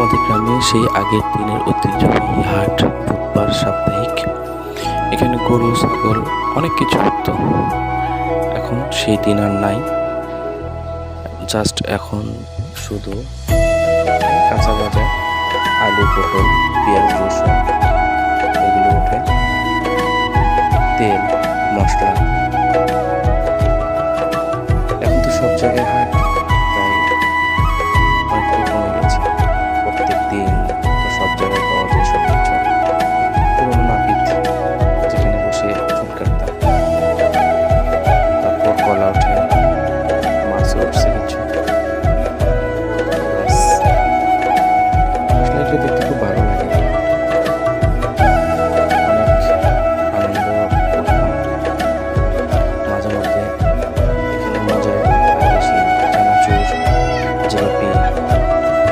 আমাদের গ্রামে সেই আগের দিনের ঐতিহ্যবাহী হাট, বুধবার সাপ্তাহিক। এখানে গরু, ছাগল অনেক কিছু হতো। এখন সেই দিন আর নাই। জাস্ট এখন শুধু কাঁচা বাজার, আলু, পটল, পেঁয়াজ, রসুন এগুলো ওঠে, তেল, মশলা